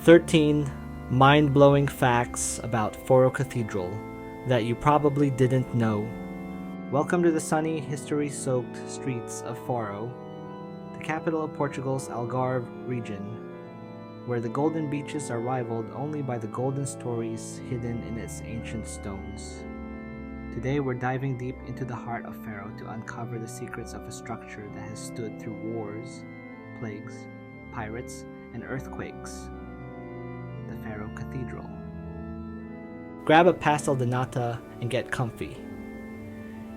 13 mind-blowing facts about Faro Cathedral that you probably didn't know. Welcome to the sunny, history-soaked streets of Faro, the capital of Portugal's Algarve region, where the golden beaches are rivaled only by the golden stories hidden in its ancient stones. Today we're diving deep into the heart of Faro to uncover the secrets of a structure that has stood through wars, plagues, pirates, and earthquakes. The Faro Cathedral. Grab a pastel de nata and get comfy.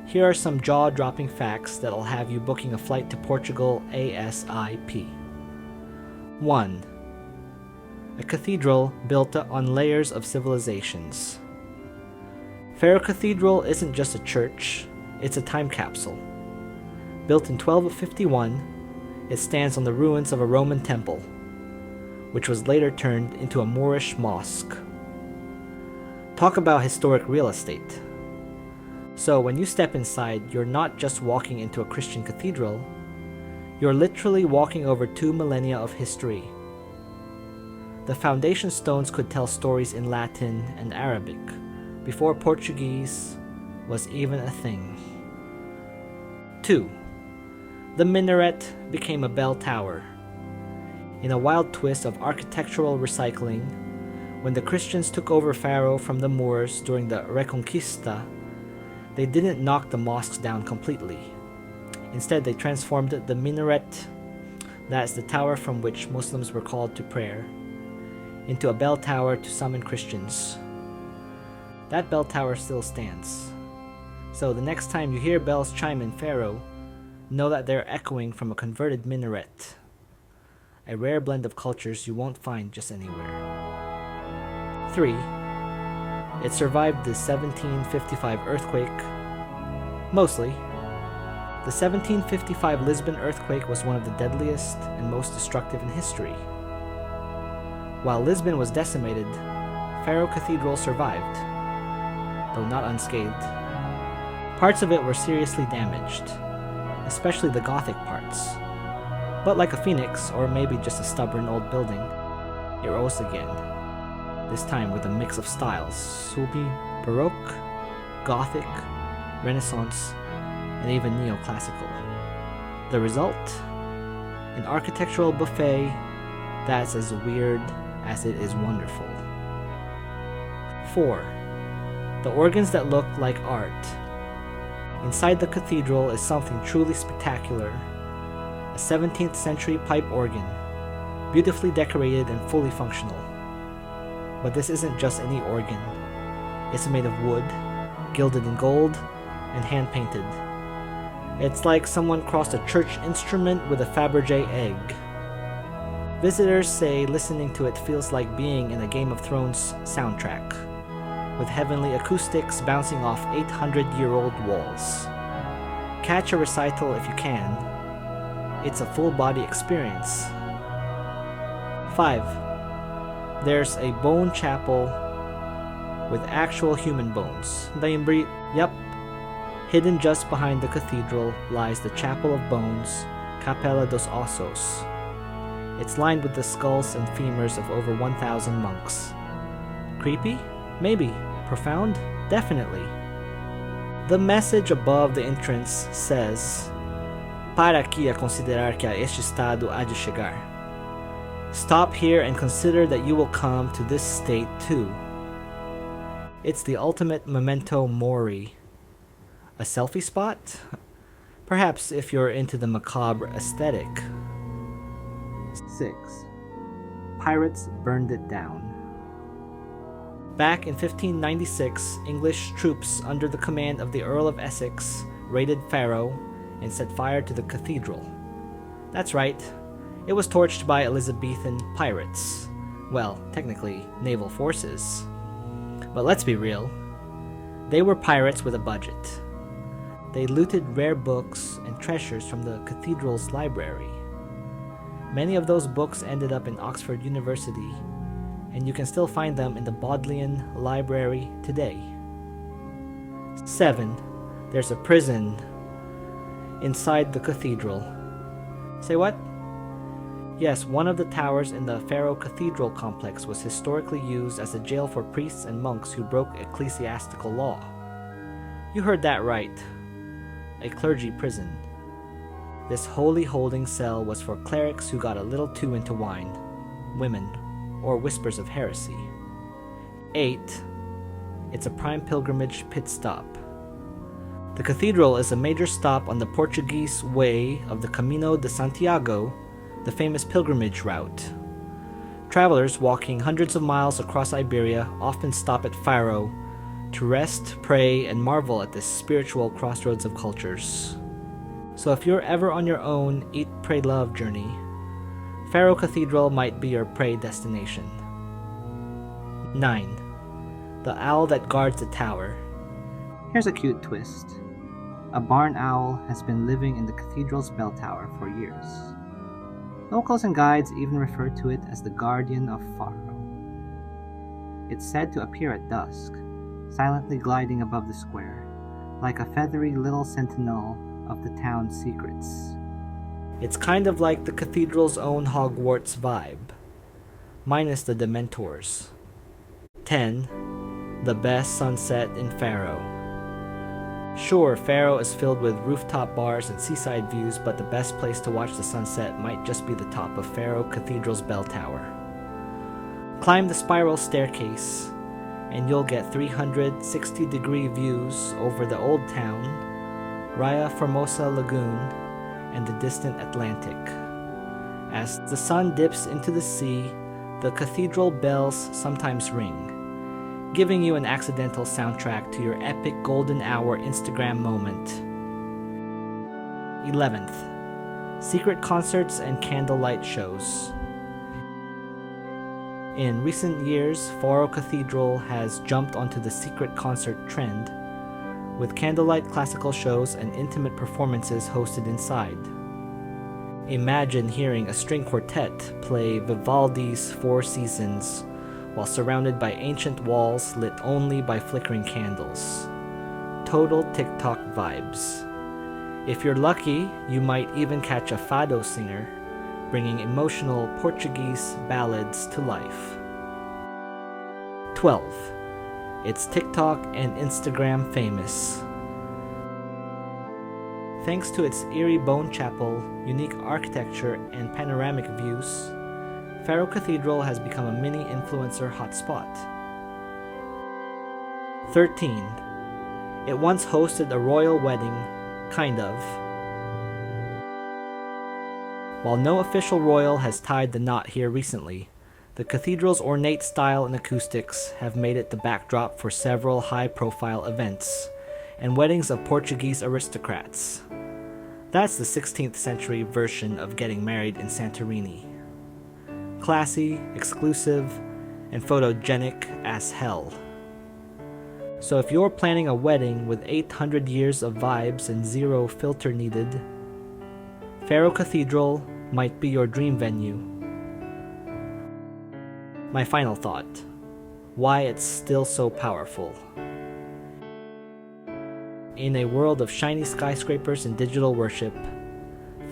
Here are some jaw-dropping facts that'll have you booking a flight to Portugal ASAP. 1. A cathedral built on layers of civilizations. Faro Cathedral isn't just a church, it's a time capsule. Built in 1251, it stands on the ruins of a Roman temple, which was later turned into a Moorish mosque. Talk about historic real estate. So when you step inside, you're not just walking into a Christian cathedral, you're literally walking over 2 millennia of history. The foundation stones could tell stories in Latin and Arabic, before Portuguese was even a thing. 2. The minaret became a bell tower. In a wild twist of architectural recycling, when the Christians took over Faro from the Moors during the Reconquista, they didn't knock the mosques down completely. Instead, they transformed the minaret, that's the tower from which Muslims were called to prayer, into a bell tower to summon Christians. That bell tower still stands. So the next time you hear bells chime in Faro, know that they're echoing from a converted minaret. A rare blend of cultures you won't find just anywhere. 3. It survived the 1755 earthquake. Mostly. The 1755 Lisbon earthquake was one of the deadliest and most destructive in history. While Lisbon was decimated, Faro Cathedral survived, though not unscathed. Parts of it were seriously damaged, especially the Gothic parts. But like a phoenix, or maybe just a stubborn old building, it rose again, this time with a mix of styles: Subi, Baroque, Gothic, Renaissance, and even Neoclassical. The result? An architectural buffet that's as weird as it is wonderful. 4. The organs that look like art. Inside the cathedral is something truly spectacular. A 17th century pipe organ, beautifully decorated and fully functional. But this isn't just any organ. It's made of wood, gilded in gold, and hand-painted. It's like someone crossed a church instrument with a Fabergé egg. Visitors say listening to it feels like being in a Game of Thrones soundtrack, with heavenly acoustics bouncing off 800-year-old walls. Catch a recital if you can. It's a full-body experience. 5. There's a bone chapel with actual human bones. Yep. Hidden just behind the cathedral lies the Chapel of Bones, Capela dos Ossos. It's lined with the skulls and femurs of over 1,000 monks. Creepy? Maybe. Profound? Definitely. The message above the entrance says, "Para aqui a considerar que a este estado há de chegar." Stop here and consider that you will come to this state too. It's the ultimate memento mori. A selfie spot? Perhaps if you're into the macabre aesthetic. 6. Pirates burned it down. Back in 1596, English troops under the command of the Earl of Essex raided Faro and set fire to the cathedral. That's right, it was torched by Elizabethan pirates. Well, technically, naval forces. But let's be real, they were pirates with a budget. They looted rare books and treasures from the cathedral's library. Many of those books ended up in Oxford University, and you can still find them in the Bodleian Library today. 7. There's a prison inside the cathedral. Say what? Yes, one of the towers in the Faro Cathedral complex was historically used as a jail for priests and monks who broke ecclesiastical law. You heard that right. A clergy prison. This holy holding cell was for clerics who got a little too into wine, women, or whispers of heresy. 8. It's a prime pilgrimage pit stop. The cathedral is a major stop on the Portuguese way of the Camino de Santiago, the famous pilgrimage route. Travelers walking hundreds of miles across Iberia often stop at Faro to rest, pray, and marvel at this spiritual crossroads of cultures. So if you're ever on your own eat, pray, love journey, Faro Cathedral might be your pray destination. 9. The owl that guards the tower. Here's a cute twist. A barn owl has been living in the cathedral's bell tower for years. Locals and guides even refer to it as the guardian of Faro. It's said to appear at dusk, silently gliding above the square, like a feathery little sentinel of the town's secrets. It's kind of like the cathedral's own Hogwarts vibe, minus the Dementors. 10. The best sunset in Faro. Sure, Faro is filled with rooftop bars and seaside views, but the best place to watch the sunset might just be the top of Faro Cathedral's bell tower. Climb the spiral staircase, and you'll get 360-degree views over the old town, Raya Formosa Lagoon, and the distant Atlantic. As the sun dips into the sea, the cathedral bells sometimes ring, giving you an accidental soundtrack to your epic golden hour Instagram moment. 11th. Secret concerts and candlelight shows. In recent years, Faro Cathedral has jumped onto the secret concert trend, with candlelight classical shows and intimate performances hosted inside. Imagine hearing a string quartet play Vivaldi's Four Seasons while surrounded by ancient walls lit only by flickering candles. Total TikTok vibes. If you're lucky, you might even catch a fado singer bringing emotional Portuguese ballads to life. 12. It's TikTok and Instagram famous. Thanks to its eerie bone chapel, unique architecture, and panoramic views, Faro Cathedral has become a mini influencer hotspot. 13. It once hosted a royal wedding, kind of. While no official royal has tied the knot here recently, the cathedral's ornate style and acoustics have made it the backdrop for several high-profile events and weddings of Portuguese aristocrats. That's the 16th century version of getting married in Santorini. Classy, exclusive, and photogenic as hell. So if you're planning a wedding with 800 years of vibes and zero filter needed, Faro Cathedral might be your dream venue. My final thought: why it's still so powerful. In a world of shiny skyscrapers and digital worship,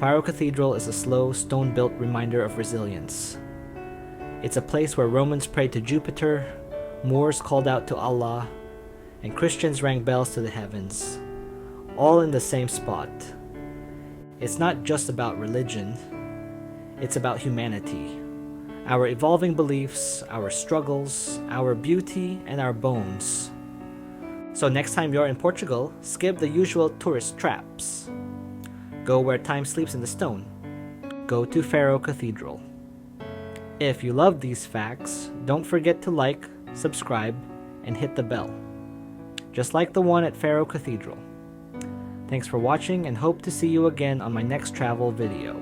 Faro Cathedral is a slow, stone-built reminder of resilience. It's a place where Romans prayed to Jupiter, Moors called out to Allah, and Christians rang bells to the heavens, all in the same spot. It's not just about religion, it's about humanity. Our evolving beliefs, our struggles, our beauty, and our bones. So next time you're in Portugal, skip the usual tourist traps. Go where time sleeps in the stone. Go to Faro Cathedral. If you love these facts, don't forget to like, subscribe, and hit the bell. Just like the one at Faro Cathedral. Thanks for watching and hope to see you again on my next travel video.